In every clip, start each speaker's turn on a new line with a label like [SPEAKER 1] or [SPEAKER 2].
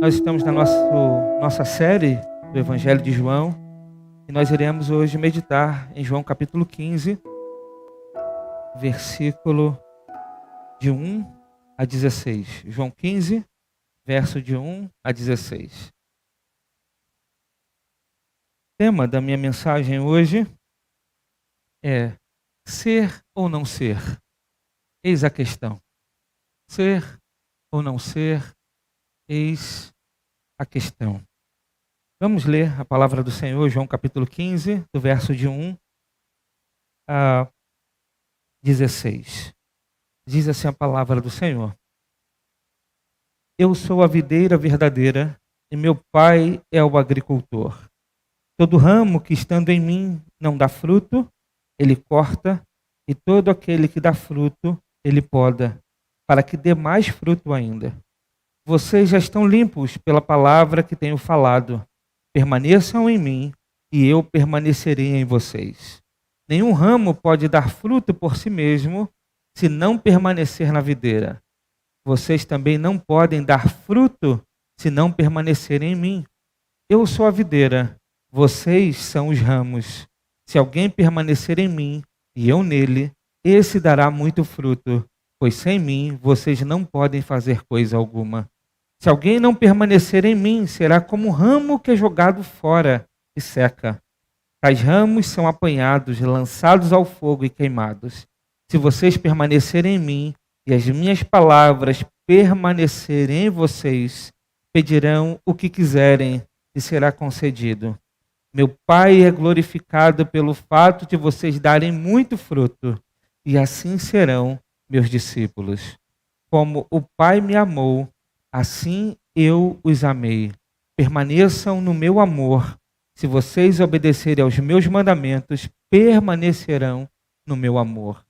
[SPEAKER 1] Nós estamos na nossa série do Evangelho de João e nós iremos hoje meditar em João capítulo 15, versículo de 1 a 16. João 15, verso de 1 a 16. O tema da minha mensagem hoje é ser ou não ser? Eis a questão. Ser ou não ser? Eis a questão. Vamos ler a palavra do Senhor, João capítulo 15, do verso de 1 a 16. Diz assim a palavra do Senhor: Eu sou a videira verdadeira e meu Pai é o agricultor. Todo ramo que estando em mim não dá fruto, ele corta, e todo aquele que dá fruto, ele poda, para que dê mais fruto ainda. Vocês já estão limpos pela palavra que tenho falado. Permaneçam em mim e eu permanecerei em vocês. Nenhum ramo pode dar fruto por si mesmo se não permanecer na videira. Vocês também não podem dar fruto se não permanecerem em mim. Eu sou a videira, vocês são os ramos. Se alguém permanecer em mim e eu nele, esse dará muito fruto, pois sem mim vocês não podem fazer coisa alguma. Se alguém não permanecer em mim, será como um ramo que é jogado fora e seca. Tais ramos são apanhados, lançados ao fogo e queimados. Se vocês permanecerem em mim e as minhas palavras permanecerem em vocês, pedirão o que quiserem e será concedido. Meu Pai é glorificado pelo fato de vocês darem muito fruto, e assim serão meus discípulos. Como o Pai me amou, assim eu os amei. Permaneçam no meu amor. Se vocês obedecerem aos meus mandamentos, permanecerão no meu amor.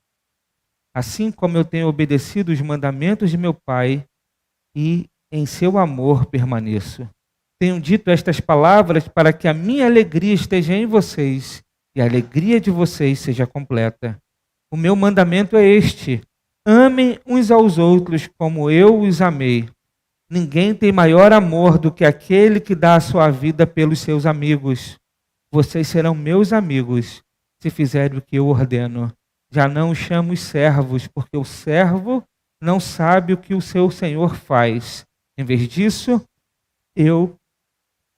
[SPEAKER 1] Assim como eu tenho obedecido os mandamentos de meu Pai, e em seu amor permaneço. Tenho dito estas palavras para que a minha alegria esteja em vocês e a alegria de vocês seja completa. O meu mandamento é este: amem uns aos outros como eu os amei. Ninguém tem maior amor do que aquele que dá a sua vida pelos seus amigos. Vocês serão meus amigos se fizerem o que eu ordeno. Já não os chamo servos, porque o servo não sabe o que o seu senhor faz. Em vez disso, eu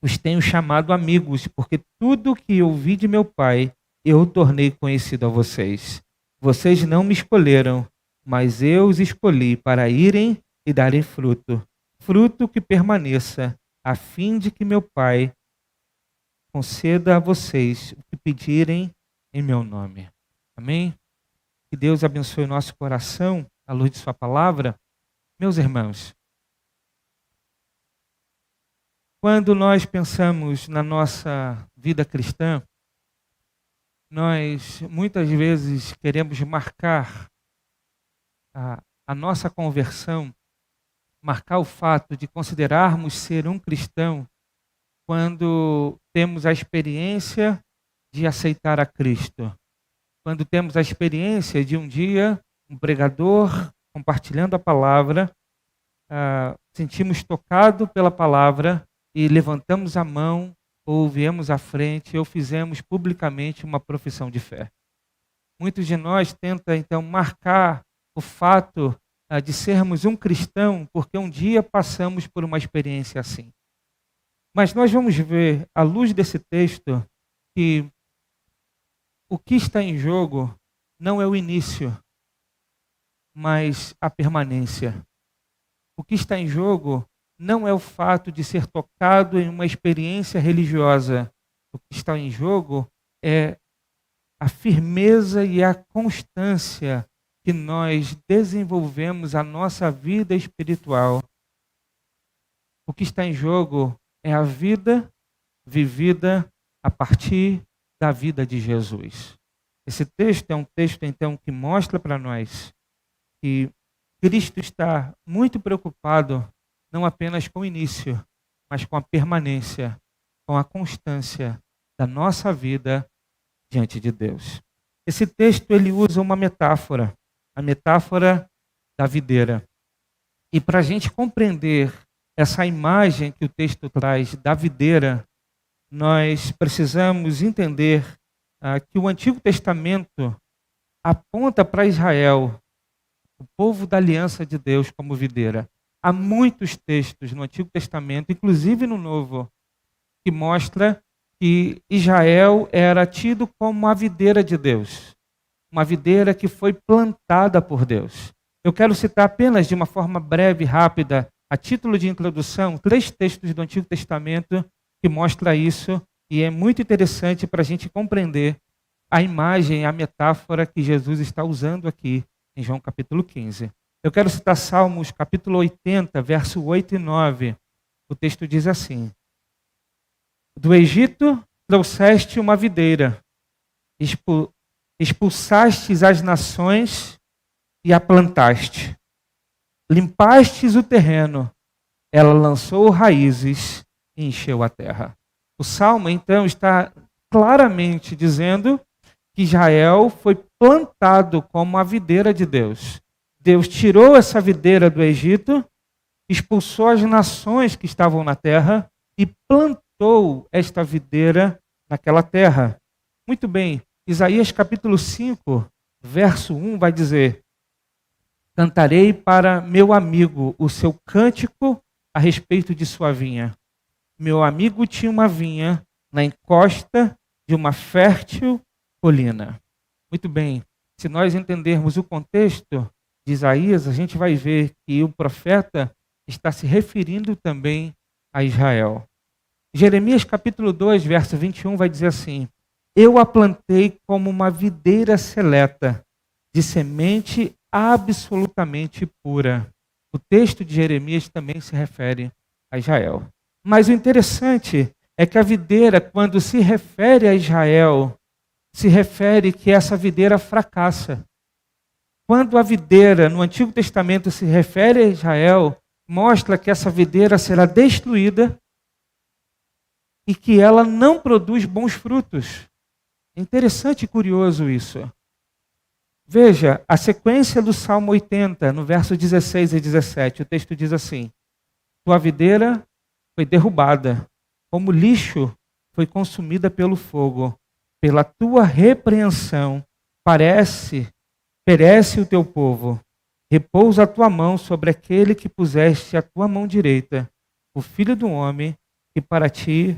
[SPEAKER 1] os tenho chamado amigos, porque tudo o que ouvi de meu Pai, eu tornei conhecido a vocês. Vocês não me escolheram, mas eu os escolhi para irem e darem fruto. Fruto que permaneça, a fim de que meu Pai conceda a vocês o que pedirem em meu nome. Amém? Que Deus abençoe o nosso coração, à luz de sua palavra. Meus irmãos, quando nós pensamos na nossa vida cristã, nós muitas vezes queremos marcar a nossa conversão, marcar o fato de considerarmos ser um cristão quando temos a experiência de aceitar a Cristo. Quando temos a experiência de um dia, um pregador compartilhando a palavra, sentimos tocado pela palavra e levantamos a mão, ou viemos à frente, ou fizemos publicamente uma profissão de fé. Muitos de nós tentam, então, marcar o fato de sermos um cristão, porque um dia passamos por uma experiência assim. Mas nós vamos ver, à luz desse texto, que o que está em jogo não é o início, mas a permanência. O que está em jogo não é o fato de ser tocado em uma experiência religiosa. O que está em jogo é a firmeza e a constância que nós desenvolvemos a nossa vida espiritual. O que está em jogo é a vida vivida a partir da vida de Jesus. Esse texto é um texto, então, que mostra para nós que Cristo está muito preocupado não apenas com o início, mas com a permanência, com a constância da nossa vida diante de Deus. Esse texto ele usa uma metáfora, a metáfora da videira. E para a gente compreender essa imagem que o texto traz da videira, nós precisamos entender que o Antigo Testamento aponta para Israel, o povo da aliança de Deus, como videira. Há muitos textos no Antigo Testamento, inclusive no Novo, que mostra que Israel era tido como a videira de Deus, uma videira que foi plantada por Deus. Eu quero citar apenas de uma forma breve e rápida, a título de introdução, 3 textos do Antigo Testamento que mostram isso, e é muito interessante para a gente compreender a imagem, a metáfora que Jesus está usando aqui em João capítulo 15. Eu quero citar Salmos capítulo 80, verso 8 e 9. O texto diz assim: do Egito trouxeste uma videira, expulsastes as nações e a plantaste. Limpastes o terreno, ela lançou raízes e encheu a terra. O Salmo, então, está claramente dizendo que Israel foi plantado como a videira de Deus. Deus tirou essa videira do Egito, expulsou as nações que estavam na terra e plantou esta videira naquela terra. Muito bem, Isaías capítulo 5, verso 1 vai dizer: cantarei para meu amigo o seu cântico a respeito de sua vinha. Meu amigo tinha uma vinha na encosta de uma fértil colina. Muito bem, se nós entendermos o contexto de Isaías, a gente vai ver que o profeta está se referindo também a Israel. Jeremias capítulo 2, verso 21 vai dizer assim: eu a plantei como uma videira seleta, de semente absolutamente pura. O texto de Jeremias também se refere a Israel. Mas o interessante é que a videira, quando se refere a Israel, se refere que essa videira fracassa. Quando a videira no Antigo Testamento se refere a Israel, mostra que essa videira será destruída e que ela não produz bons frutos. Interessante e curioso isso. Veja a sequência do Salmo 80, no verso 16 e 17. O texto diz assim: tua videira foi derrubada, como lixo foi consumida pelo fogo. Pela tua repreensão perece o teu povo. Repousa a tua mão sobre aquele que puseste a tua mão direita, o filho do homem que para ti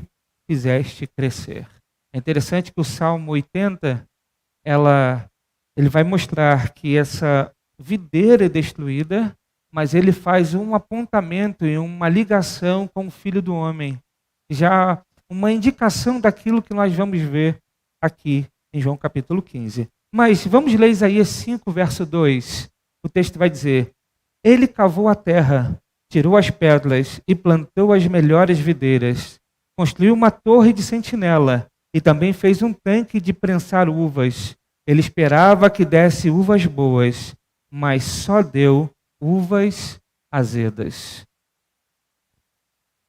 [SPEAKER 1] fizeste crescer. É interessante que o Salmo 80, ele vai mostrar que essa videira é destruída, mas ele faz um apontamento e uma ligação com o Filho do Homem. Já uma indicação daquilo que nós vamos ver aqui em João capítulo 15. Mas vamos ler Isaías 5, verso 2. O texto vai dizer: ele cavou a terra, tirou as pedras e plantou as melhores videiras. Construiu uma torre de sentinela e também fez um tanque de prensar uvas. Ele esperava que desse uvas boas, mas só deu uvas azedas.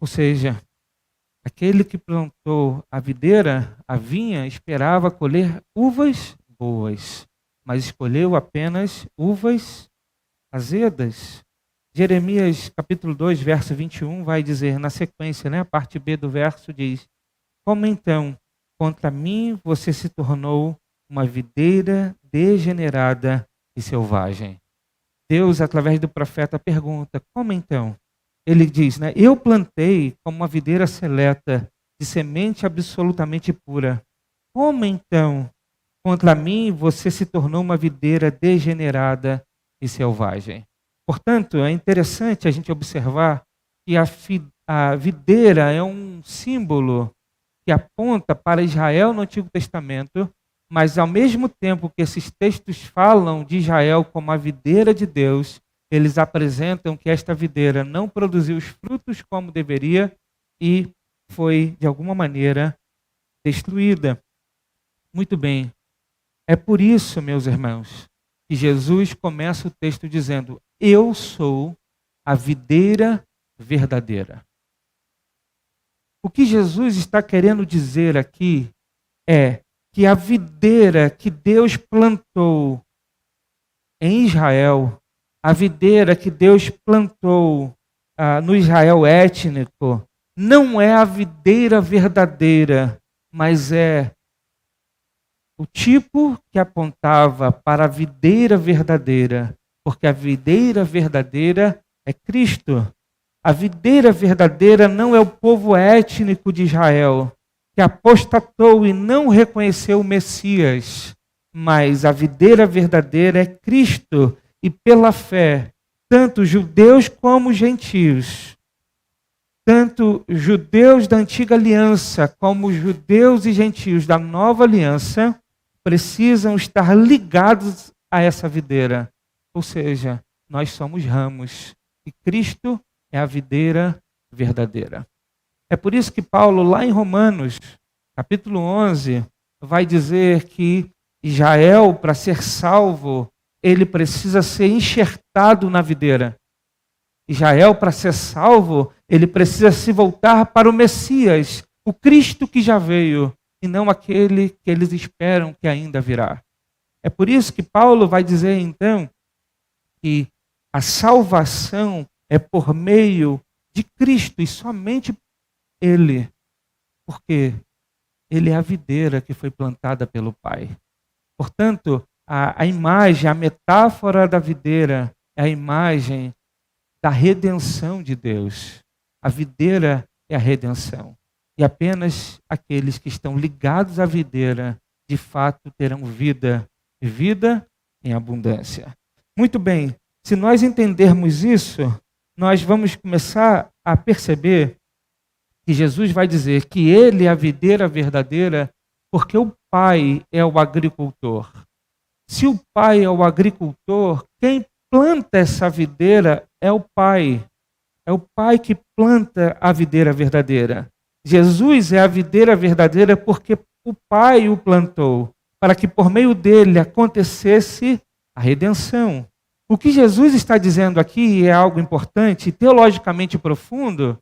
[SPEAKER 1] Ou seja, aquele que plantou a videira, a vinha, esperava colher uvas boas, mas escolheu apenas uvas azedas. Jeremias capítulo 2, verso 21 vai dizer na sequência, a parte B do verso diz: como então contra mim você se tornou uma videira degenerada e selvagem? Deus, através do profeta, pergunta: como então? Ele diz, eu plantei como uma videira seleta, de semente absolutamente pura. Como então, contra mim, você se tornou uma videira degenerada e selvagem? Portanto, é interessante a gente observar que a videira é um símbolo que aponta para Israel no Antigo Testamento, mas ao mesmo tempo que esses textos falam de Israel como a videira de Deus, eles apresentam que esta videira não produziu os frutos como deveria e foi, de alguma maneira, destruída. Muito bem. É por isso, meus irmãos, que Jesus começa o texto dizendo: eu sou a videira verdadeira. O que Jesus está querendo dizer aqui é que a videira que Deus plantou em Israel, a videira que Deus plantou no Israel étnico, não é a videira verdadeira, mas é o tipo que apontava para a videira verdadeira, porque a videira verdadeira é Cristo. A videira verdadeira não é o povo étnico de Israel, que apostatou e não reconheceu o Messias, mas a videira verdadeira é Cristo, e pela fé, tanto judeus como gentios, tanto judeus da antiga aliança como judeus e gentios da nova aliança, precisam estar ligados a essa videira. Ou seja, nós somos ramos e Cristo é a videira verdadeira. É por isso que Paulo, lá em Romanos, capítulo 11, vai dizer que Israel, para ser salvo, ele precisa ser enxertado na videira. Israel, para ser salvo, ele precisa se voltar para o Messias, o Cristo que já veio, e não aquele que eles esperam que ainda virá. É por isso que Paulo vai dizer, então, que a salvação é por meio de Cristo e somente Ele. Porque Ele é a videira que foi plantada pelo Pai. Portanto, a imagem, a metáfora da videira é a imagem da redenção de Deus. A videira é a redenção. E apenas aqueles que estão ligados à videira, de fato, terão vida, e vida em abundância. Muito bem, se nós entendermos isso, nós vamos começar a perceber que Jesus vai dizer que Ele é a videira verdadeira, porque o Pai é o agricultor. Se o Pai é o agricultor, quem planta essa videira é o Pai. É o Pai que planta a videira verdadeira. Jesus é a videira verdadeira porque o Pai o plantou, para que por meio dele acontecesse a redenção. O que Jesus está dizendo aqui é algo importante, teologicamente profundo.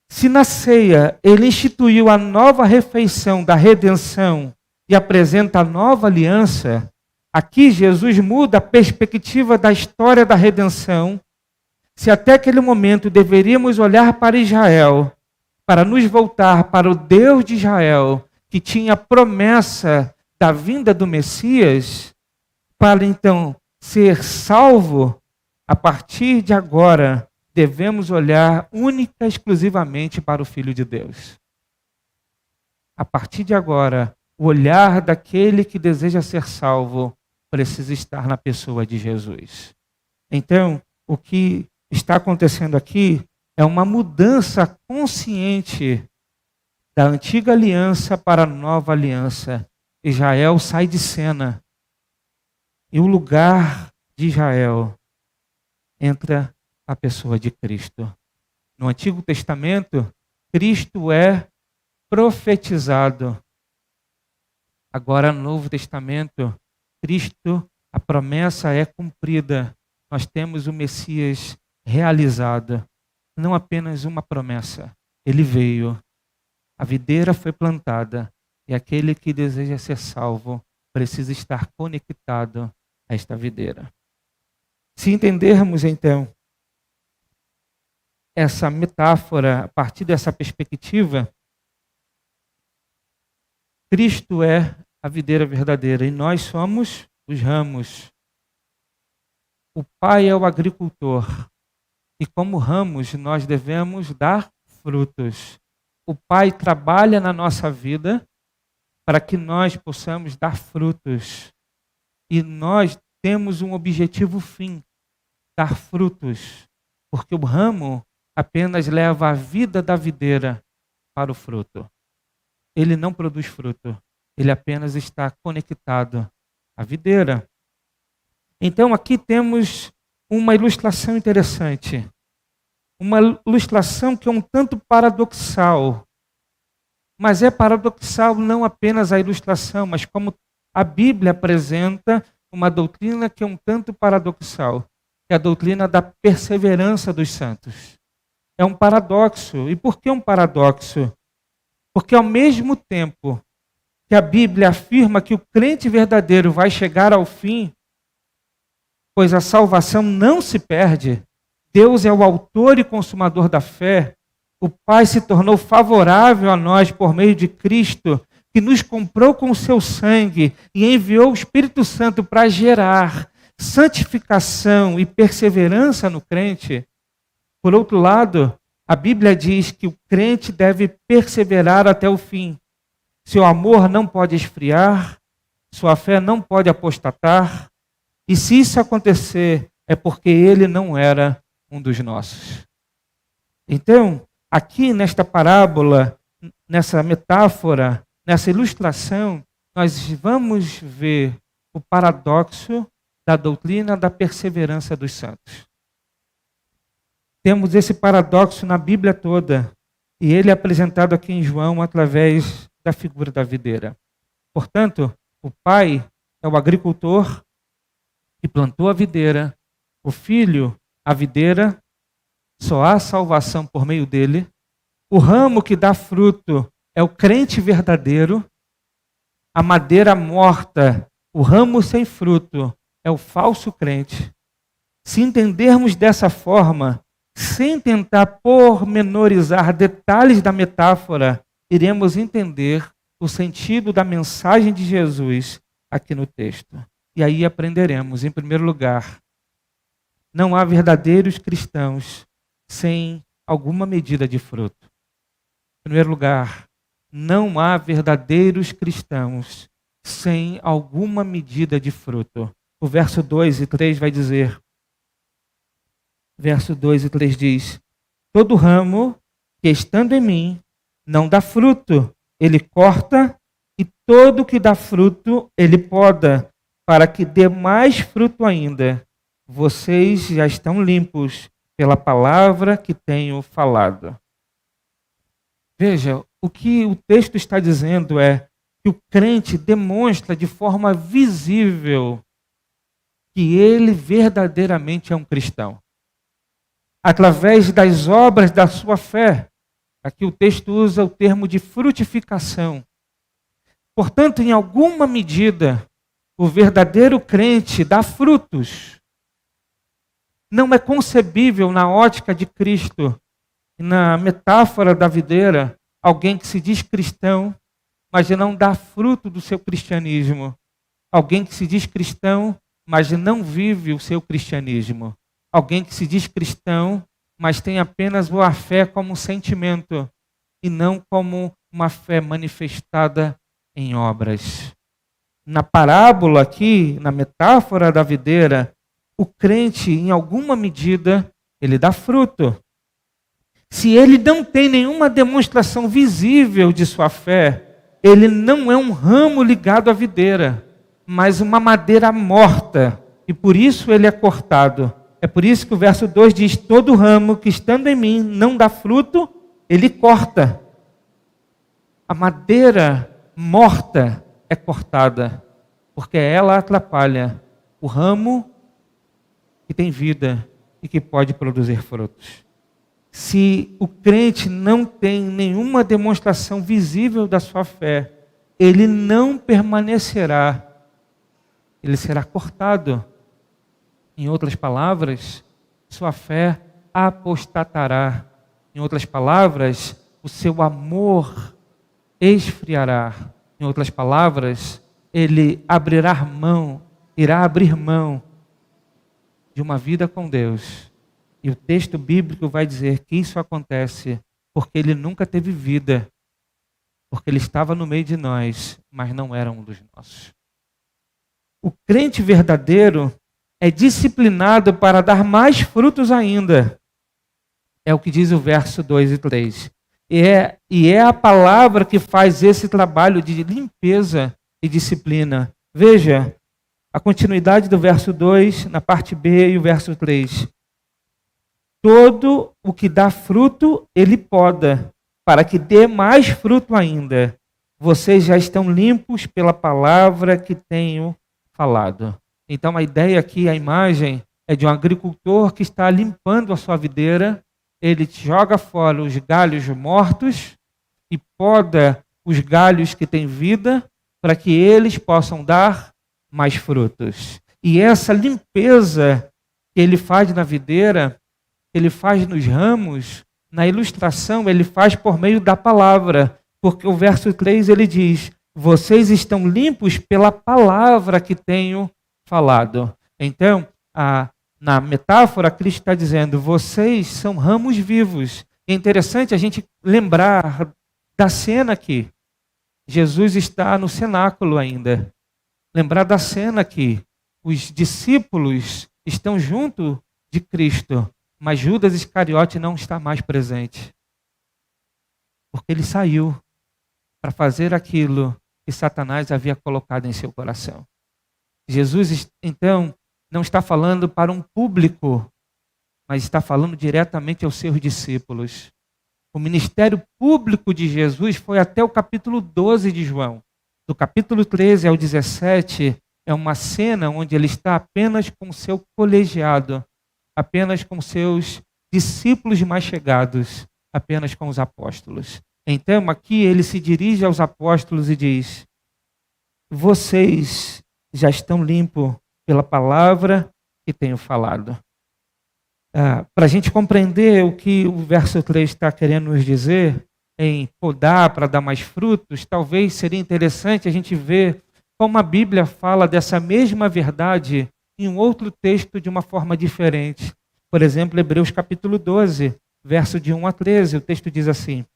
[SPEAKER 1] Se na ceia ele instituiu a nova refeição da redenção e apresenta a nova aliança, aqui Jesus muda a perspectiva da história da redenção. Se até aquele momento deveríamos olhar para Israel, para nos voltar para o Deus de Israel, que tinha a promessa da vinda do Messias, para então ser salvo, a partir de agora, devemos olhar única e exclusivamente para o Filho de Deus. A partir de agora, o olhar daquele que deseja ser salvo precisa estar na pessoa de Jesus. Então, o que está acontecendo aqui é uma mudança consciente da antiga aliança para a nova aliança. Israel sai de cena. E o lugar de Israel entra a pessoa de Cristo. No Antigo Testamento, Cristo é profetizado. Agora, no Novo Testamento, Cristo, a promessa é cumprida. Nós temos o Messias realizado. Não apenas uma promessa. Ele veio. A videira foi plantada. E aquele que deseja ser salvo precisa estar conectado a esta videira. Se entendermos, então, essa metáfora a partir dessa perspectiva, Cristo é a videira verdadeira e nós somos os ramos. O Pai é o agricultor e como ramos nós devemos dar frutos. O Pai trabalha na nossa vida para que nós possamos dar frutos. E nós temos um objetivo fim, dar frutos. Porque o ramo apenas leva a vida da videira para o fruto. Ele não produz fruto. Ele apenas está conectado à videira. Então aqui temos uma ilustração interessante. Uma ilustração que é um tanto paradoxal. Mas é paradoxal não apenas a ilustração, mas como a Bíblia apresenta uma doutrina que é um tanto paradoxal, que é a doutrina da perseverança dos santos. É um paradoxo. E por que um paradoxo? Porque ao mesmo tempo que a Bíblia afirma que o crente verdadeiro vai chegar ao fim, pois a salvação não se perde, Deus é o autor e consumador da fé. O Pai se tornou favorável a nós por meio de Cristo, que nos comprou com o seu sangue e enviou o Espírito Santo para gerar santificação e perseverança no crente. Por outro lado, a Bíblia diz que o crente deve perseverar até o fim. Seu amor não pode esfriar, sua fé não pode apostatar, e se isso acontecer, é porque ele não era um dos nossos. Então, aqui nesta parábola, nessa metáfora, nessa ilustração, nós vamos ver o paradoxo da doutrina da perseverança dos santos. Temos esse paradoxo na Bíblia toda, e ele é apresentado aqui em João através da figura da videira. Portanto, o pai é o agricultor que plantou a videira, o filho, a videira, só há salvação por meio dele. O ramo que dá fruto é o crente verdadeiro. A madeira morta, o ramo sem fruto, é o falso crente. Se entendermos dessa forma, sem tentar pormenorizar detalhes da metáfora, iremos entender o sentido da mensagem de Jesus aqui no texto. E aí aprenderemos, em primeiro lugar, não há verdadeiros cristãos sem alguma medida de fruto. Em primeiro lugar, não há verdadeiros cristãos sem alguma medida de fruto. O verso 2 e 3 vai dizer, verso 2 e 3 diz, todo ramo que estando em mim não dá fruto, ele corta, e todo que dá fruto, ele poda, para que dê mais fruto ainda. Vocês já estão limpos pela palavra que tenho falado. Veja, o que o texto está dizendo é que o crente demonstra de forma visível que ele verdadeiramente é um cristão. Através das obras da sua fé. Aqui o texto usa o termo de frutificação. Portanto, em alguma medida, o verdadeiro crente dá frutos. Não é concebível na ótica de Cristo, na metáfora da videira, alguém que se diz cristão, mas não dá fruto do seu cristianismo. Alguém que se diz cristão, mas não vive o seu cristianismo. Alguém que se diz cristão, mas tem apenas a fé como um sentimento e não como uma fé manifestada em obras. Na parábola aqui, na metáfora da videira, o crente, em alguma medida, ele dá fruto. Se ele não tem nenhuma demonstração visível de sua fé, ele não é um ramo ligado à videira, mas uma madeira morta, e por isso ele é cortado. É por isso que o verso 2 diz, todo ramo que estando em mim não dá fruto, ele corta. A madeira morta é cortada, porque ela atrapalha o ramo que tem vida e que pode produzir frutos. Se o crente não tem nenhuma demonstração visível da sua fé, ele não permanecerá, ele será cortado. Em outras palavras, sua fé apostatará. Em outras palavras, o seu amor esfriará. Em outras palavras, ele irá abrir mão de uma vida com Deus. E o texto bíblico vai dizer que isso acontece porque ele nunca teve vida, porque ele estava no meio de nós, mas não era um dos nossos. O crente verdadeiro é disciplinado para dar mais frutos ainda. É o que diz o verso 2 e 3. E é a palavra que faz esse trabalho de limpeza e disciplina. Veja, a continuidade do verso 2, na parte B, e o verso 3. Todo o que dá fruto, ele poda, para que dê mais fruto ainda. Vocês já estão limpos pela palavra que tenho falado. Então a ideia aqui, a imagem, é de um agricultor que está limpando a sua videira, ele joga fora os galhos mortos e poda os galhos que têm vida para que eles possam dar mais frutos. E essa limpeza que ele faz na videira ele faz nos ramos, na ilustração, ele faz por meio da palavra. Porque o verso 3 ele diz: vocês estão limpos pela palavra que tenho falado. Então, na metáfora, Cristo está dizendo: vocês são ramos vivos. É interessante a gente lembrar da cena aqui. Jesus está no cenáculo ainda. Lembrar da cena aqui. Os discípulos estão junto de Cristo, mas Judas Iscariote não está mais presente. Porque ele saiu para fazer aquilo que Satanás havia colocado em seu coração. Jesus, então, não está falando para um público, mas está falando diretamente aos seus discípulos. O ministério público de Jesus foi até o capítulo 12 de João. Do capítulo 13 ao 17, é uma cena onde ele está apenas com o seu colegiado, apenas com seus discípulos mais chegados, apenas com os apóstolos. Então, aqui ele se dirige aos apóstolos e diz: vocês já estão limpos pela palavra que tenho falado. Para a gente compreender o que o verso 3 está querendo nos dizer, em podar para dar mais frutos, talvez seria interessante a gente ver como a Bíblia fala dessa mesma verdade em um outro texto de uma forma diferente. Por exemplo, Hebreus capítulo 12, verso de 1 a 13, o texto diz assim: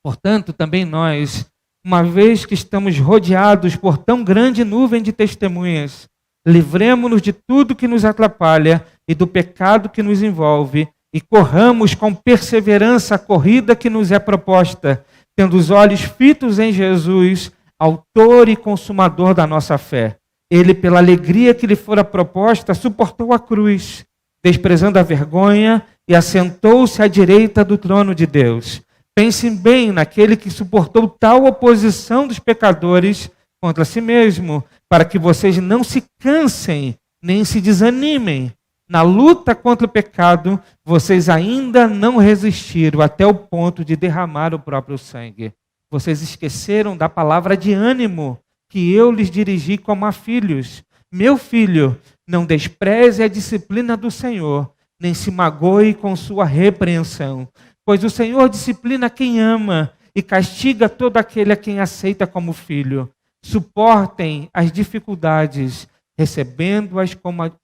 [SPEAKER 1] portanto, também nós, uma vez que estamos rodeados por tão grande nuvem de testemunhas, livremo-nos de tudo que nos atrapalha e do pecado que nos envolve, e corramos com perseverança a corrida que nos é proposta, tendo os olhos fitos em Jesus, autor e consumador da nossa fé. Ele, pela alegria que lhe fora proposta, suportou a cruz, desprezando a vergonha, e assentou-se à direita do trono de Deus. Pensem bem naquele que suportou tal oposição dos pecadores contra si mesmo, para que vocês não se cansem, nem se desanimem. Na luta contra o pecado, vocês ainda não resistiram até o ponto de derramar o próprio sangue. Vocês esqueceram da palavra de ânimo que eu lhes dirigi como a filhos. Meu filho, não despreze a disciplina do Senhor, nem se magoe com sua repreensão. Pois o Senhor disciplina quem ama e castiga todo aquele a quem aceita como filho. Suportem as dificuldades, recebendo-as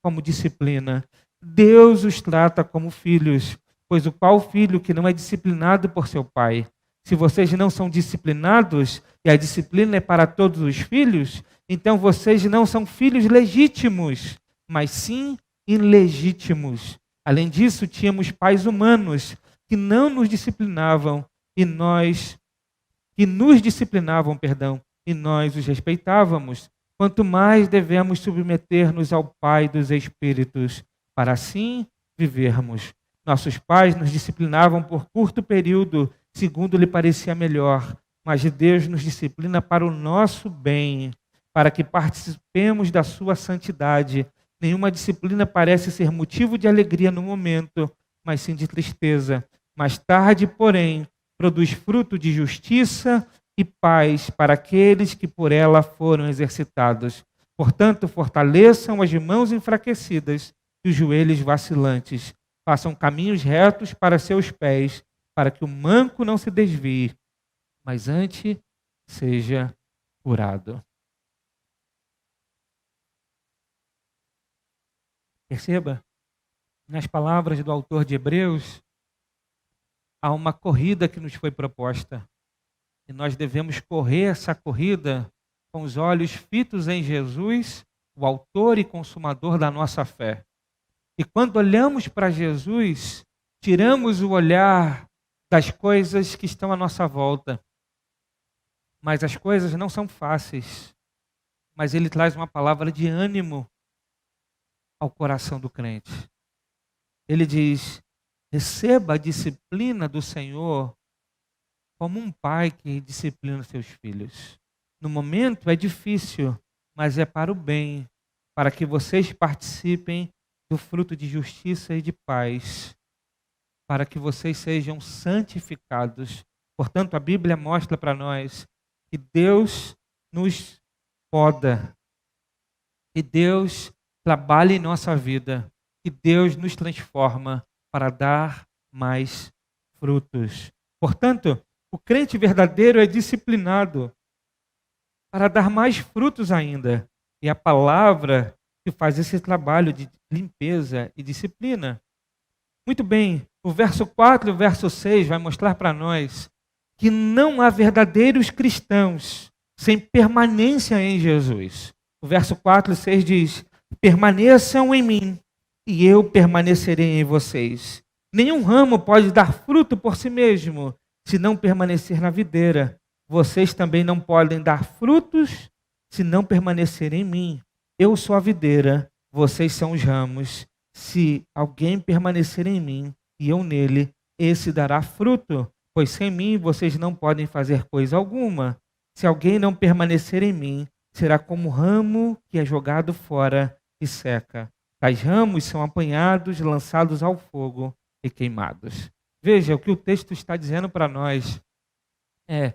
[SPEAKER 1] como disciplina. Deus os trata como filhos, pois o qual filho que não é disciplinado por seu pai? Se vocês não são disciplinados, e a disciplina é para todos os filhos, então vocês não são filhos legítimos, mas sim ilegítimos. Além disso, tínhamos pais humanos que não nos disciplinavam e nós os respeitávamos. Quanto mais devemos submeter-nos ao Pai dos Espíritos, para assim vivermos. Nossos pais nos disciplinavam por curto período, segundo lhe parecia melhor, mas Deus nos disciplina para o nosso bem, para que participemos da sua santidade. Nenhuma disciplina parece ser motivo de alegria no momento, mas sim de tristeza. Mais tarde, porém, produz fruto de justiça e paz para aqueles que por ela foram exercitados. Portanto, fortaleçam as mãos enfraquecidas e os joelhos vacilantes. Façam caminhos retos para seus pés, para que o manco não se desvie, mas antes seja curado. Perceba, nas palavras do autor de Hebreus, há uma corrida que nos foi proposta. E nós devemos correr essa corrida com os olhos fitos em Jesus, o autor e consumador da nossa fé. E quando olhamos para Jesus, tiramos o olhar das coisas que estão à nossa volta. Mas as coisas não são fáceis. Mas ele traz uma palavra de ânimo ao coração do crente. Ele diz: receba a disciplina do Senhor como um pai que disciplina seus filhos. No momento é difícil, mas é para o bem, para que vocês participem do fruto de justiça e de paz, para que vocês sejam santificados. Portanto, a Bíblia mostra para nós que Deus nos poda, que Deus trabalha em nossa vida, que Deus nos transforma, para dar mais frutos. Portanto, o crente verdadeiro é disciplinado para dar mais frutos ainda. E a palavra que faz esse trabalho de limpeza e disciplina. Muito bem, o verso 4 e o verso 6 vai mostrar para nós que não há verdadeiros cristãos sem permanência em Jesus. O verso 4 e 6 diz: permaneçam em mim e eu permanecerei em vocês. Nenhum ramo pode dar fruto por si mesmo, se não permanecer na videira. Vocês também não podem dar frutos se não permanecerem em mim. Eu sou a videira, vocês são os ramos. Se alguém permanecer em mim e eu nele, esse dará fruto, pois sem mim vocês não podem fazer coisa alguma. Se alguém não permanecer em mim, será como ramo que é jogado fora e seca. Tais ramos são apanhados, lançados ao fogo e queimados. Veja, o que o texto está dizendo para nós é: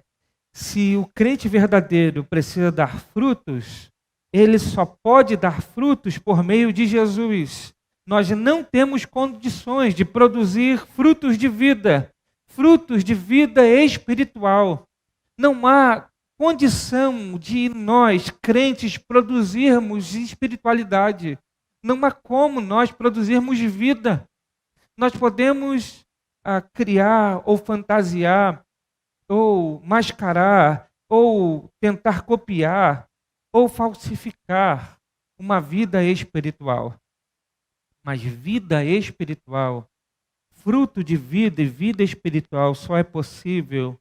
[SPEAKER 1] se o crente verdadeiro precisa dar frutos, ele só pode dar frutos por meio de Jesus. Nós não temos condições de produzir frutos de vida espiritual. Não há condição de nós, crentes, produzirmos espiritualidade. Não há como nós produzirmos vida. Nós podemos criar ou fantasiar, ou mascarar, ou tentar copiar, ou falsificar uma vida espiritual. Mas vida espiritual, fruto de vida e vida espiritual só é possível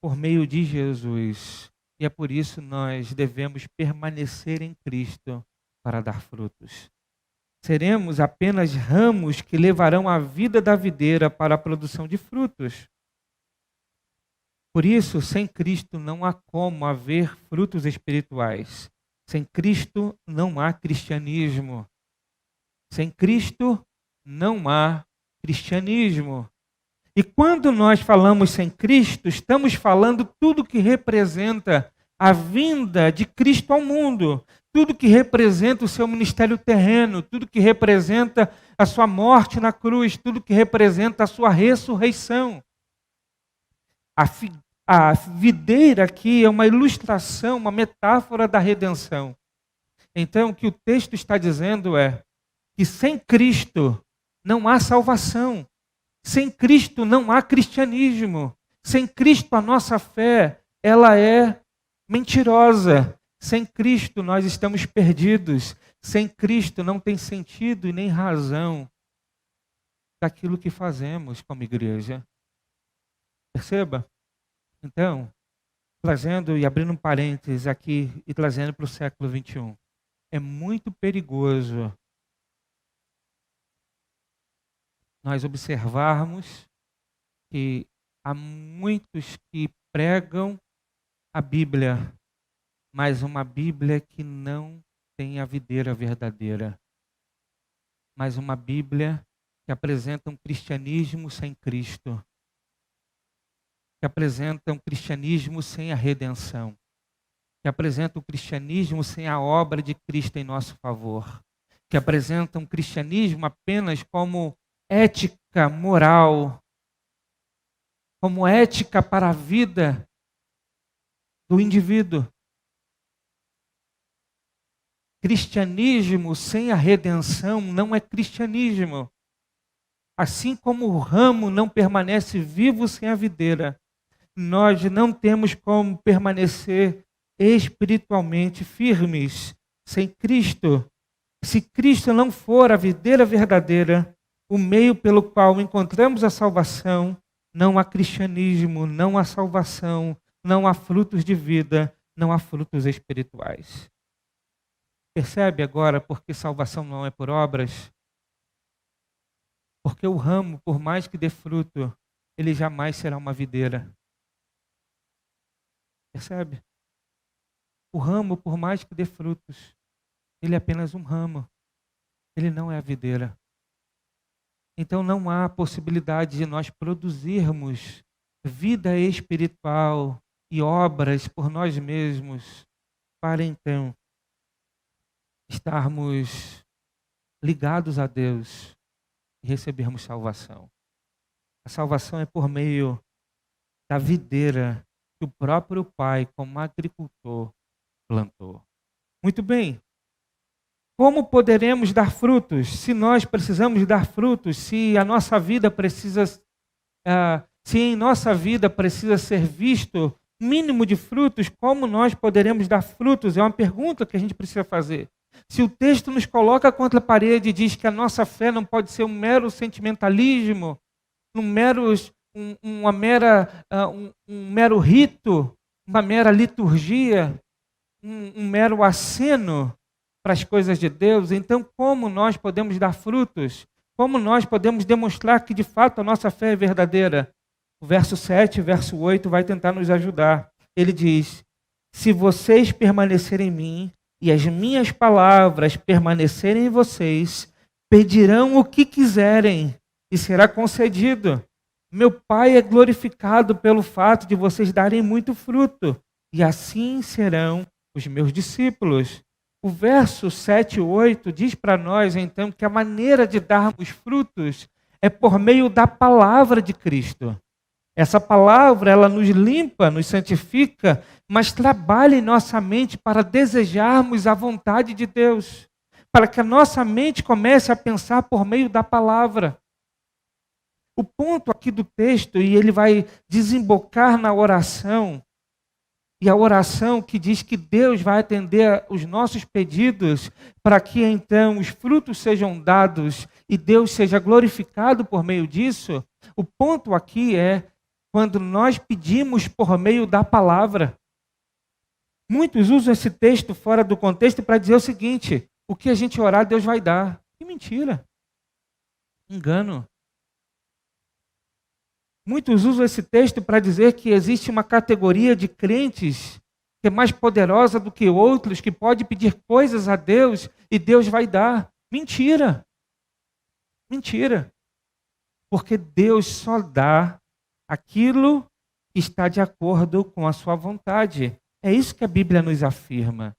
[SPEAKER 1] por meio de Jesus. E é por isso nós devemos permanecer em Cristo para dar frutos. Seremos apenas ramos que levarão a vida da videira para a produção de frutos. Por isso, sem Cristo não há como haver frutos espirituais. Sem Cristo não há cristianismo. Sem Cristo não há cristianismo. E quando nós falamos sem Cristo, estamos falando tudo que representa a vinda de Cristo ao mundo, tudo que representa o seu ministério terreno, tudo que representa a sua morte na cruz, tudo que representa a sua ressurreição. A videira aqui é uma ilustração, uma metáfora da redenção. Então, o que o texto está dizendo é que sem Cristo não há salvação. Sem Cristo não há cristianismo. Sem Cristo a nossa fé, ela é mentirosa. Sem Cristo nós estamos perdidos. Sem Cristo não tem sentido e nem razão daquilo que fazemos como igreja. Perceba? Então, trazendo e abrindo um parênteses aqui e trazendo para o século 21. É muito perigoso nós observarmos que há muitos que pregam a Bíblia, mas uma Bíblia que não tem a videira verdadeira. Mas uma Bíblia que apresenta um cristianismo sem Cristo. Que apresenta um cristianismo sem a redenção. Que apresenta um cristianismo sem a obra de Cristo em nosso favor. Que apresenta um cristianismo apenas como ética moral, como ética para a vida do indivíduo. Cristianismo sem a redenção não é cristianismo. Assim como o ramo não permanece vivo sem a videira, nós não temos como permanecer espiritualmente firmes sem Cristo. Se Cristo não for a videira verdadeira, o meio pelo qual encontramos a salvação, não há cristianismo, não há salvação, não há frutos de vida, não há frutos espirituais. Percebe agora porque salvação não é por obras? Porque o ramo, por mais que dê fruto, ele jamais será uma videira. Percebe? O ramo, por mais que dê frutos, ele é apenas um ramo. Ele não é a videira. Então não há possibilidade de nós produzirmos vida espiritual e obras por nós mesmos para então estarmos ligados a Deus e recebermos salvação. A salvação é por meio da videira que o próprio Pai, como agricultor, plantou. Muito bem. Como poderemos dar frutos se nós precisamos dar frutos, se a nossa vida precisa, se em nossa vida precisa ser visto mínimo de frutos, como nós poderemos dar frutos? É uma pergunta que a gente precisa fazer. Se o texto nos coloca contra a parede e diz que a nossa fé não pode ser um mero sentimentalismo, um mero rito, uma mera liturgia, um mero aceno para as coisas de Deus, então como nós podemos dar frutos? Como nós podemos demonstrar que de fato a nossa fé é verdadeira? O verso 7, verso 8 vai tentar nos ajudar. Ele diz: se vocês permanecerem em mim e as minhas palavras permanecerem em vocês, pedirão o que quiserem e será concedido. Meu Pai é glorificado pelo fato de vocês darem muito fruto, e assim serão os meus discípulos. O verso 7 e 8 diz para nós, então, que a maneira de darmos frutos é por meio da palavra de Cristo. Essa palavra, ela nos limpa, nos santifica, mas trabalha em nossa mente para desejarmos a vontade de Deus, para que a nossa mente comece a pensar por meio da palavra. O ponto aqui do texto, e ele vai desembocar na oração, e a oração que diz que Deus vai atender os nossos pedidos para que então os frutos sejam dados e Deus seja glorificado por meio disso. O ponto aqui é quando nós pedimos por meio da palavra. Muitos usam esse texto fora do contexto para dizer o seguinte: o que a gente orar, Deus vai dar. Que mentira. Engano. Muitos usam esse texto para dizer que existe uma categoria de crentes que é mais poderosa do que outros, que pode pedir coisas a Deus e Deus vai dar. Mentira. Mentira. Porque Deus só dá aquilo que está de acordo com a sua vontade. É isso que a Bíblia nos afirma.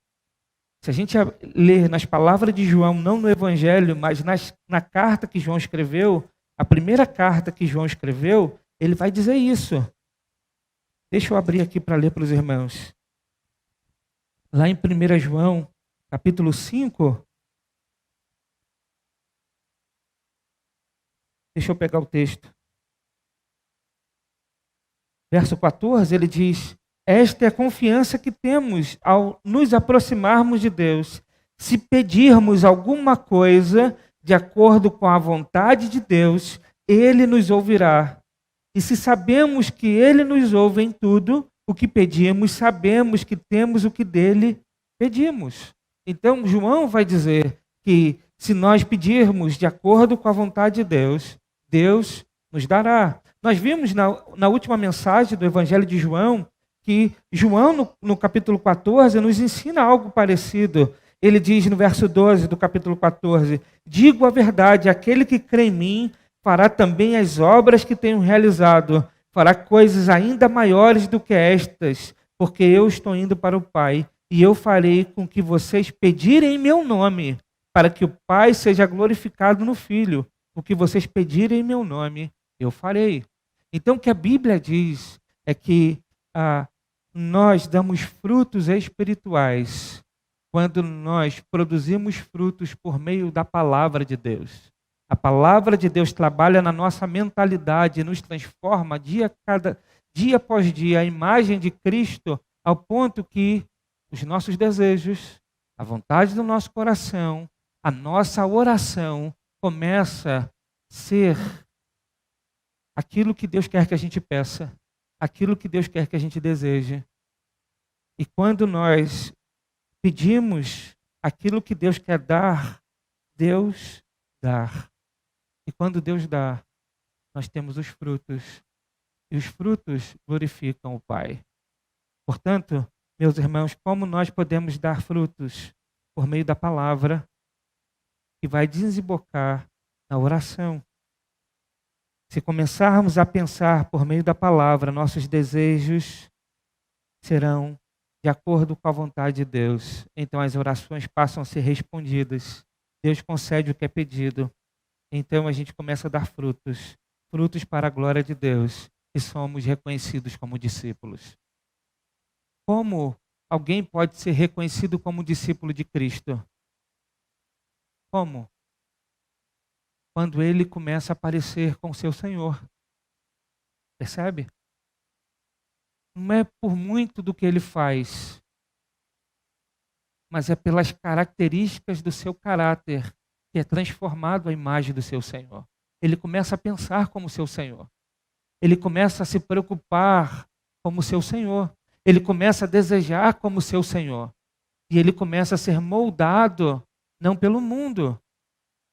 [SPEAKER 1] Se a gente ler nas palavras de João, não no Evangelho, mas na carta que João escreveu, a primeira carta que João escreveu, ele vai dizer isso. Deixa eu abrir aqui para ler para os irmãos. Lá em 1 João, capítulo 5. Deixa eu pegar o texto. Verso 14, ele diz: esta é a confiança que temos ao nos aproximarmos de Deus. Se pedirmos alguma coisa de acordo com a vontade de Deus, Ele nos ouvirá. E se sabemos que Ele nos ouve em tudo o que pedimos, sabemos que temos o que dele pedimos. Então, João vai dizer que se nós pedirmos de acordo com a vontade de Deus, Deus nos dará. Nós vimos na última mensagem do Evangelho de João, que João, no capítulo 14, nos ensina algo parecido. Ele diz no verso 12 do capítulo 14, digo a verdade, aquele que crê em mim fará também as obras que tenho realizado, fará coisas ainda maiores do que estas, porque eu estou indo para o Pai, e eu farei com que vocês pedirem em meu nome, para que o Pai seja glorificado no Filho. O que vocês pedirem em meu nome, eu farei. Então, o que a Bíblia diz é que nós damos frutos espirituais quando nós produzimos frutos por meio da palavra de Deus. A palavra de Deus trabalha na nossa mentalidade e nos transforma dia após dia a imagem de Cristo, ao ponto que os nossos desejos, a vontade do nosso coração, a nossa oração começa a ser aquilo que Deus quer que a gente peça, aquilo que Deus quer que a gente deseje. E quando nós pedimos aquilo que Deus quer dar, Deus dá. E quando Deus dá, nós temos os frutos. E os frutos glorificam o Pai. Portanto, meus irmãos, como nós podemos dar frutos? Por meio da palavra, que vai desembocar na oração. Se começarmos a pensar por meio da palavra, nossos desejos serão de acordo com a vontade de Deus. Então as orações passam a ser respondidas. Deus concede o que é pedido. então a gente começa a dar frutos, frutos para a glória de Deus, e somos reconhecidos como discípulos. Como alguém pode ser reconhecido como discípulo de Cristo? Como? Quando ele começa a aparecer com o seu Senhor. Percebe? Não é por muito do que ele faz, mas é pelas características do seu caráter que é transformado à imagem do seu Senhor. Ele começa a pensar como seu Senhor. Ele começa a se preocupar como seu Senhor. Ele começa a desejar como seu Senhor. E ele começa a ser moldado, não pelo mundo,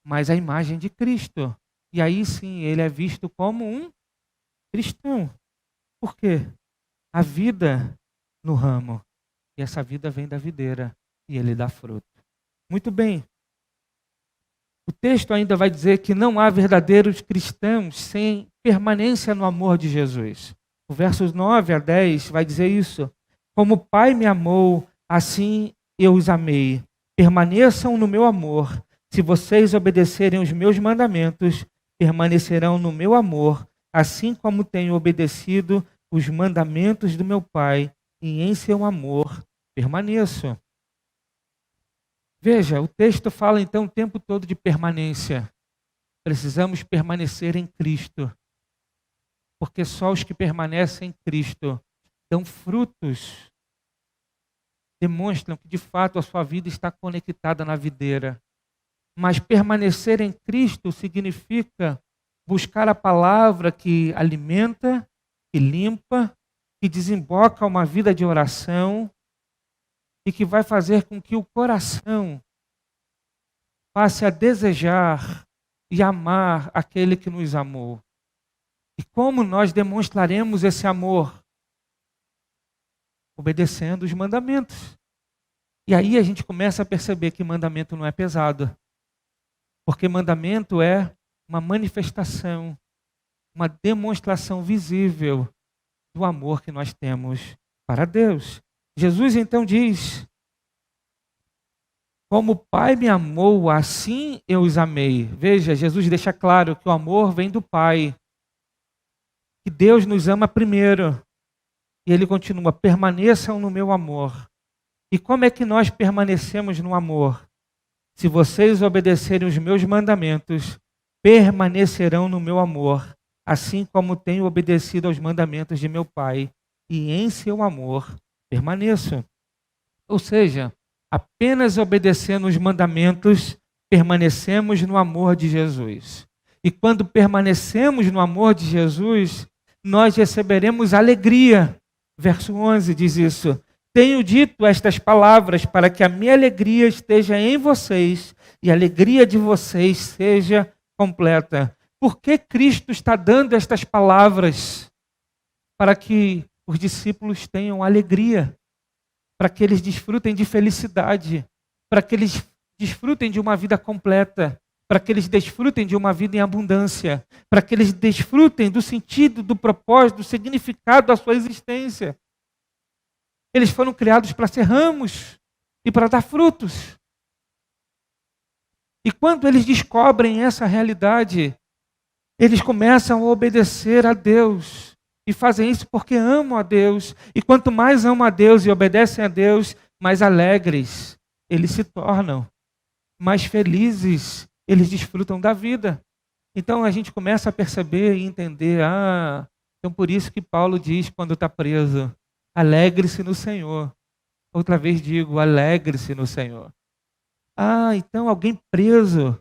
[SPEAKER 1] mas a imagem de Cristo. E aí sim, ele é visto como um cristão. Por quê? A vida no ramo. E essa vida vem da videira. E ele dá fruto. Muito bem. O texto ainda vai dizer que não há verdadeiros cristãos sem permanência no amor de Jesus. O versos 9 a 10 vai dizer isso. Como o Pai me amou, assim eu os amei. Permaneçam no meu amor. Se vocês obedecerem os meus mandamentos, permanecerão no meu amor, assim como tenho obedecido os mandamentos do meu Pai, e em seu amor permaneço. Veja, o texto fala então o tempo todo de permanência. Precisamos permanecer em Cristo, porque só os que permanecem em Cristo dão frutos, demonstram que de fato a sua vida está conectada na videira. Mas permanecer em Cristo significa buscar a palavra que alimenta, que limpa, que desemboca uma vida de oração e que vai fazer com que o coração passe a desejar e amar aquele que nos amou. E como nós demonstraremos esse amor? Obedecendo os mandamentos. E aí a gente começa a perceber que mandamento não é pesado. Porque mandamento é uma manifestação, uma demonstração visível do amor que nós temos para Deus. Jesus então diz: como o Pai me amou, assim eu os amei. Veja, Jesus deixa claro que o amor vem do Pai, que Deus nos ama primeiro. E ele continua: permaneçam no meu amor. E como é que nós permanecemos no amor? Se vocês obedecerem os meus mandamentos, permanecerão no meu amor, assim como tenho obedecido aos mandamentos de meu Pai, e em seu amor permaneço. Ou seja, apenas obedecendo os mandamentos, permanecemos no amor de Jesus. E quando permanecemos no amor de Jesus, nós receberemos alegria. Verso 11 diz isso. Tenho dito estas palavras para que a minha alegria esteja em vocês e a alegria de vocês seja completa. Por que Cristo está dando estas palavras? Para que os discípulos tenham alegria, para que eles desfrutem de felicidade, para que eles desfrutem de uma vida completa, para que eles desfrutem de uma vida em abundância, para que eles desfrutem do sentido, do propósito, do significado da sua existência. Eles foram criados para ser ramos e para dar frutos. E quando eles descobrem essa realidade, eles começam a obedecer a Deus. E fazem isso porque amam a Deus. E quanto mais amam a Deus e obedecem a Deus, mais alegres eles se tornam. Mais felizes eles desfrutam da vida. Então a gente começa a perceber e entender, então por isso que Paulo diz quando está preso, alegre-se no Senhor. Outra vez digo, alegre-se no Senhor. Então alguém preso,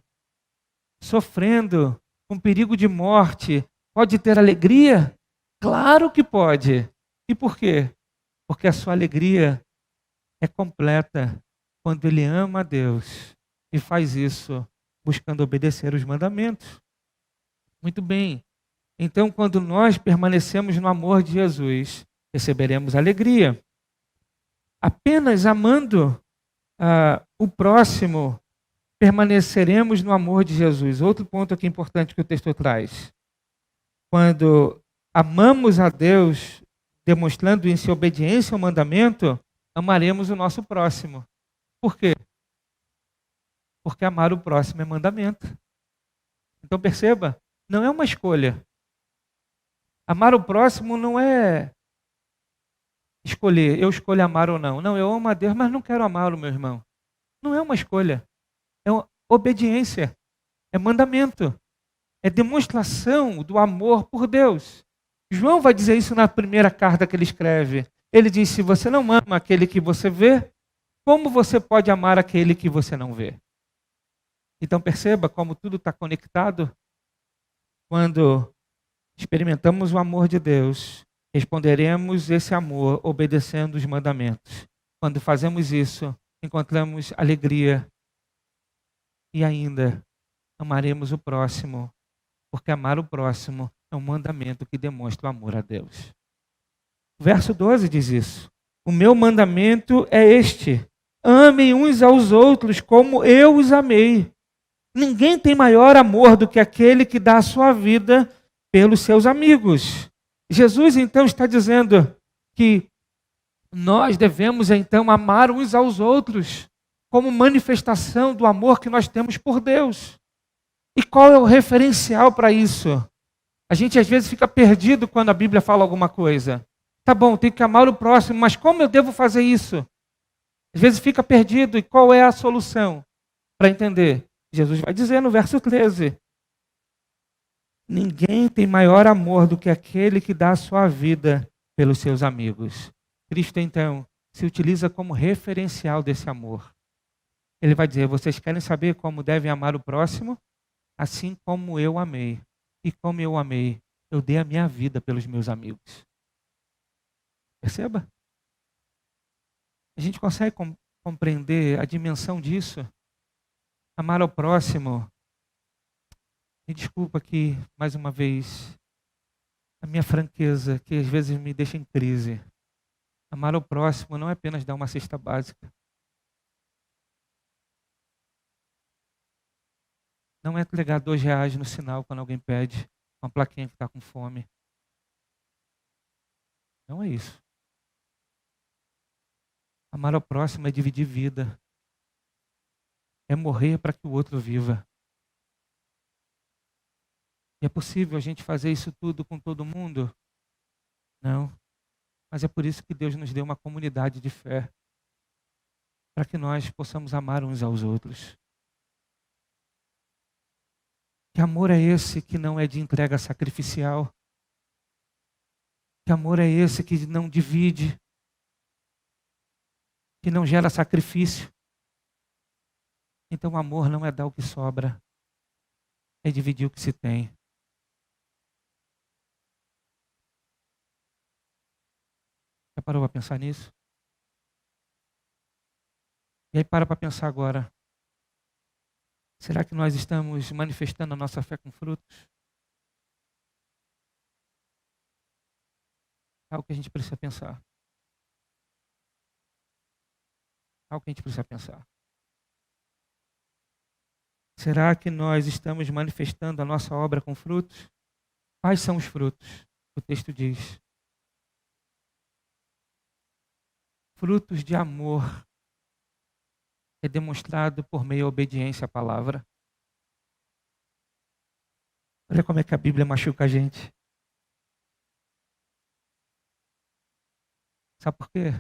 [SPEAKER 1] sofrendo, com perigo de morte, pode ter alegria? Claro que pode. E por quê? Porque a sua alegria é completa quando ele ama a Deus e faz isso buscando obedecer os mandamentos. Muito bem. Então, quando nós permanecemos no amor de Jesus, receberemos alegria. Apenas amando o próximo, permaneceremos no amor de Jesus. Outro ponto aqui importante que o texto traz. Quando amamos a Deus, demonstrando em sua obediência ao mandamento, amaremos o nosso próximo. Por quê? Porque amar o próximo é mandamento. Então perceba, não é uma escolha. Amar o próximo não é escolher, eu escolho amar ou não. Não, eu amo a Deus, mas não quero amar o meu irmão. Não é uma escolha, é uma obediência, é mandamento, é demonstração do amor por Deus. João vai dizer isso na primeira carta que ele escreve. Ele diz: se você não ama aquele que você vê, como você pode amar aquele que você não vê? Então perceba como tudo está conectado. Quando experimentamos o amor de Deus, responderemos esse amor obedecendo os mandamentos. Quando fazemos isso, encontramos alegria e ainda amaremos o próximo, porque amar o próximo é um mandamento que demonstra o amor a Deus. O verso 12 diz isso. O meu mandamento é este: amem uns aos outros como eu os amei. Ninguém tem maior amor do que aquele que dá a sua vida pelos seus amigos. Jesus então está dizendo que nós devemos então amar uns aos outros como manifestação do amor que nós temos por Deus. E qual é o referencial para isso? A gente às vezes fica perdido quando a Bíblia fala alguma coisa. Tá bom, tenho que amar o próximo, mas como eu devo fazer isso? Às vezes fica perdido, e qual é a solução para entender? Jesus vai dizer no verso 13: ninguém tem maior amor do que aquele que dá a sua vida pelos seus amigos. Cristo, então, se utiliza como referencial desse amor. Ele vai dizer: vocês querem saber como devem amar o próximo? Assim como eu amei. E como eu amei, eu dei a minha vida pelos meus amigos. Perceba? A gente consegue compreender a dimensão disso? Amar ao próximo. Me desculpa aqui, mais uma vez, a minha franqueza, que às vezes me deixa em crise. Amar ao próximo não é apenas dar uma cesta básica. Não é entregar R$ 2 no sinal quando alguém pede uma plaquinha que está com fome. Não é isso. Amar ao próximo é dividir vida. É morrer para que o outro viva. E é possível a gente fazer isso tudo com todo mundo? Não. Mas é por isso que Deus nos deu uma comunidade de fé. Para que nós possamos amar uns aos outros. Que amor é esse que não é de entrega sacrificial? Que amor é esse que não divide? Que não gera sacrifício? Então o amor não é dar o que sobra. É dividir o que se tem. Já parou para pensar nisso? E aí para pensar agora. Será que nós estamos manifestando a nossa fé com frutos? É algo que a gente precisa pensar. É algo que a gente precisa pensar. Será que nós estamos manifestando a nossa obra com frutos? Quais são os frutos? O texto diz: frutos de amor é demonstrado por meio da obediência à palavra. Olha como é que a Bíblia machuca a gente. Sabe por quê?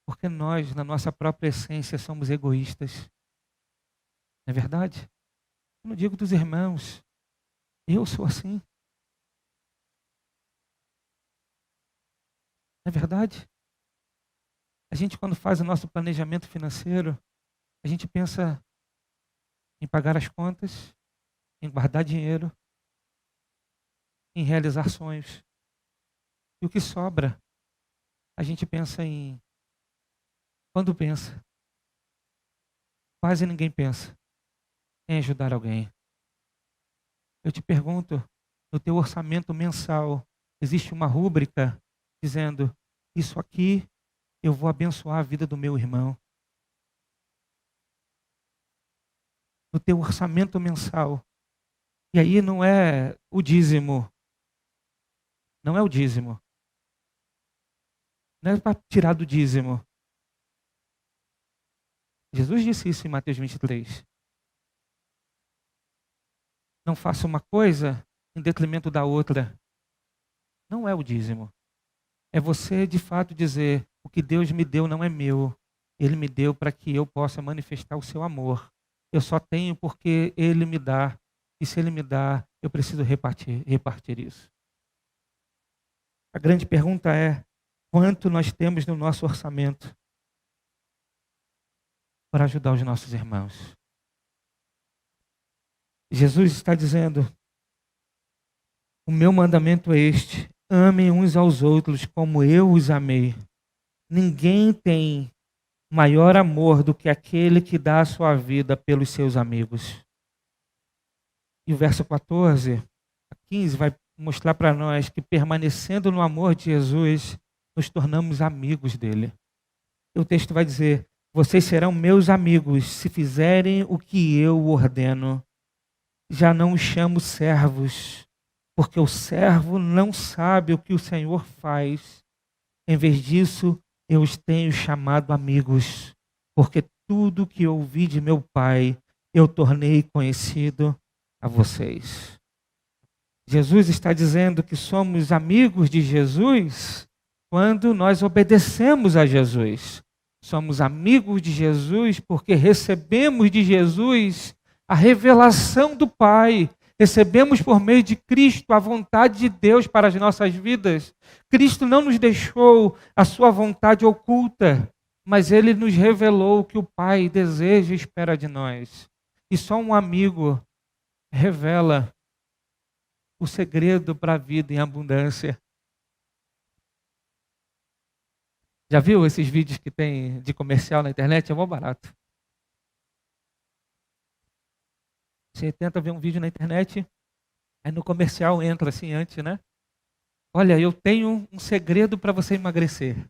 [SPEAKER 1] Porque nós, na nossa própria essência, somos egoístas. Não é verdade? Eu não digo dos irmãos. Eu sou assim. Não é verdade? A gente, quando faz o nosso planejamento financeiro, a gente pensa em pagar as contas, em guardar dinheiro, em realizar sonhos. E o que sobra, a gente pensa em... Quando pensa, quase ninguém pensa em ajudar alguém. Eu te pergunto, no teu orçamento mensal, existe uma rúbrica dizendo: isso aqui eu vou abençoar a vida do meu irmão. No teu orçamento mensal. E aí não é o dízimo. Não é o dízimo. Não é para tirar do dízimo. Jesus disse isso em Mateus 23. não faça uma coisa em detrimento da outra. Não é o dízimo. É você, de fato, dizer: o que Deus me deu não é meu. Ele me deu para que eu possa manifestar o seu amor. Eu só tenho porque Ele me dá. E se Ele me dá, eu preciso repartir isso. A grande pergunta é: quanto nós temos no nosso orçamento para ajudar os nossos irmãos? Jesus está dizendo: o meu mandamento é este: amem uns aos outros como eu os amei. Ninguém tem maior amor do que aquele que dá a sua vida pelos seus amigos. E o verso 14 a 15 vai mostrar para nós que, permanecendo no amor de Jesus, nos tornamos amigos dele. E o texto vai dizer: vocês serão meus amigos se fizerem o que eu ordeno. Já não os chamo servos, porque o servo não sabe o que o Senhor faz. Em vez disso, eu os tenho chamado amigos, porque tudo que ouvi de meu Pai, eu tornei conhecido a vocês. Jesus está dizendo que somos amigos de Jesus quando nós obedecemos a Jesus. Somos amigos de Jesus porque recebemos de Jesus a revelação do Pai. Recebemos por meio de Cristo a vontade de Deus para as nossas vidas. Cristo não nos deixou a sua vontade oculta, mas Ele nos revelou o que o Pai deseja e espera de nós. E só um amigo revela o segredo para a vida em abundância. Já viu esses vídeos que tem de comercial na internet? É mó barato. Você tenta ver um vídeo na internet, aí no comercial entra assim antes, né? Olha, eu tenho um segredo para você emagrecer.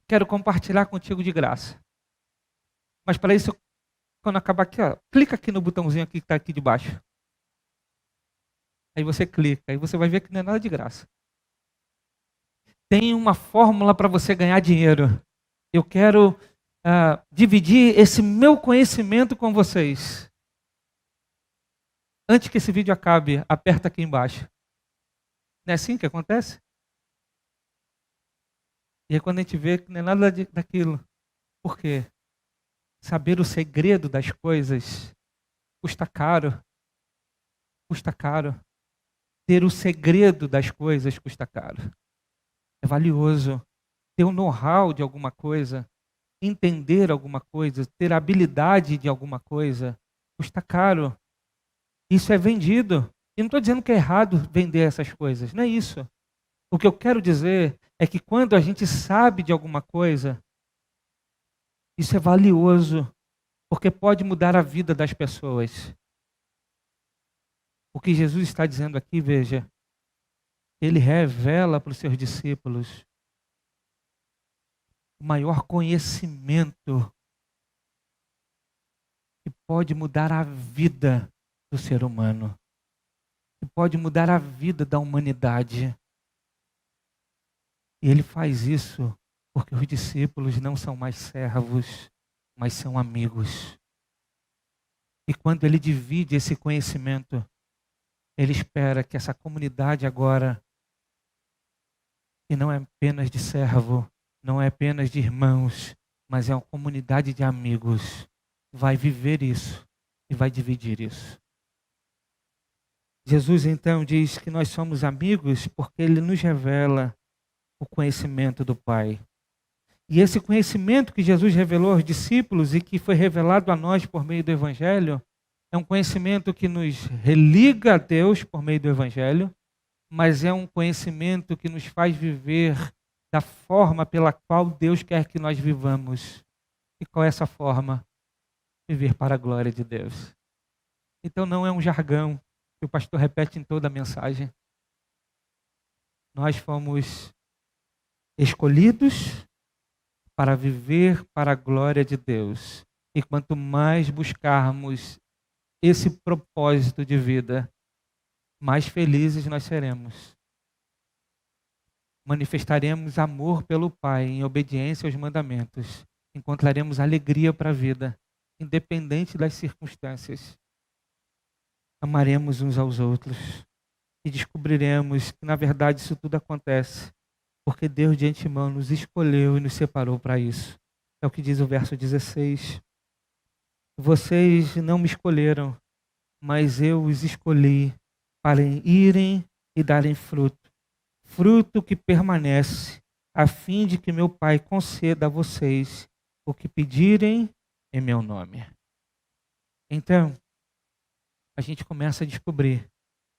[SPEAKER 1] Quero compartilhar contigo de graça. Mas para isso, quando acabar aqui, ó, clica aqui no botãozinho aqui que está aqui de baixo. Aí você clica, aí você vai ver que não é nada de graça. Tem uma fórmula para você ganhar dinheiro. Eu quero dividir esse meu conhecimento com vocês. Antes que esse vídeo acabe, aperta aqui embaixo. Não é assim que acontece? E aí quando a gente vê que não é nada daquilo. Por quê? Saber o segredo das coisas custa caro. Custa caro. Ter o segredo das coisas custa caro. É valioso. Ter o know-how de alguma coisa, entender alguma coisa, ter habilidade de alguma coisa, custa caro. Isso é vendido. E não estou dizendo que é errado vender essas coisas, não é isso. O que eu quero dizer é que quando a gente sabe de alguma coisa, isso é valioso, porque pode mudar a vida das pessoas. O que Jesus está dizendo aqui, veja, Ele revela para os seus discípulos o maior conhecimento que pode mudar a vida do ser humano, que pode mudar a vida da humanidade. E Ele faz isso porque os discípulos não são mais servos, mas são amigos. E quando Ele divide esse conhecimento, Ele espera que essa comunidade agora, que não é apenas de servo, não é apenas de irmãos, mas é uma comunidade de amigos, vai viver isso e vai dividir isso. Jesus então diz que nós somos amigos porque Ele nos revela o conhecimento do Pai. E esse conhecimento que Jesus revelou aos discípulos e que foi revelado a nós por meio do Evangelho, é um conhecimento que nos religa a Deus por meio do Evangelho, mas é um conhecimento que nos faz viver da forma pela qual Deus quer que nós vivamos. E qual é essa forma? Viver para a glória de Deus. Então não é um jargão que o pastor repete em toda a mensagem. Nós fomos escolhidos para viver para a glória de Deus. E quanto mais buscarmos esse propósito de vida, mais felizes nós seremos. Manifestaremos amor pelo Pai em obediência aos mandamentos. Encontraremos alegria para a vida, independente das circunstâncias. amaremos uns aos outros e descobriremos que, na verdade, isso tudo acontece porque Deus de antemão nos escolheu e nos separou para isso. É o que diz o verso 16. Vocês não me escolheram, mas eu os escolhi para irem e darem fruto. Fruto que permanece, a fim de que meu Pai conceda a vocês o que pedirem em meu nome. Então, a gente começa a descobrir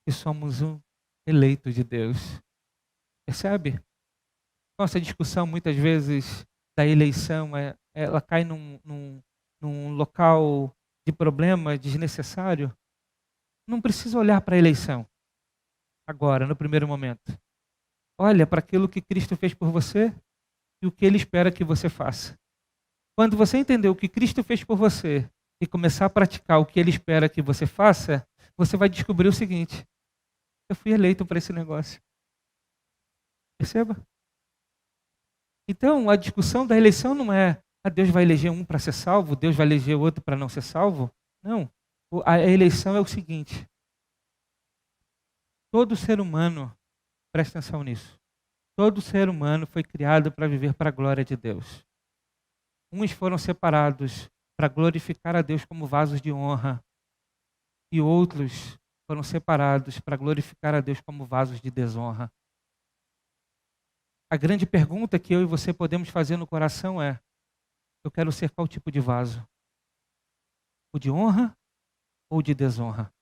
[SPEAKER 1] que somos um eleito de Deus. Percebe? Nossa discussão muitas vezes da eleição, ela cai num local de problema desnecessário. Não precisa olhar para a eleição agora, no primeiro momento. Olha para aquilo que Cristo fez por você e o que Ele espera que você faça. Quando você entender o que Cristo fez por você e começar a praticar o que Ele espera que você faça, você vai descobrir o seguinte: eu fui eleito para esse negócio. Perceba? Então, a discussão da eleição não é Deus vai eleger um para ser salvo, Deus vai eleger outro para não ser salvo. Não. A eleição é o seguinte: todo ser humano, presta atenção nisso, todo ser humano foi criado para viver para a glória de Deus. Uns foram separados para glorificar a Deus como vasos de honra, e outros foram separados para glorificar a Deus como vasos de desonra. A grande pergunta que eu e você podemos fazer no coração é: eu quero ser qual tipo de vaso? O de honra ou de desonra?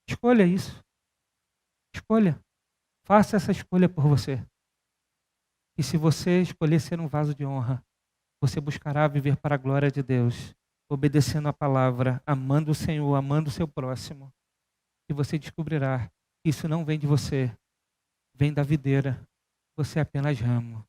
[SPEAKER 1] Escolha isso. Escolha. Faça essa escolha por você. E se você escolher ser um vaso de honra, você buscará viver para a glória de Deus, obedecendo a palavra, amando o Senhor, amando o seu próximo. E você descobrirá que isso não vem de você, vem da videira. Você é apenas ramo.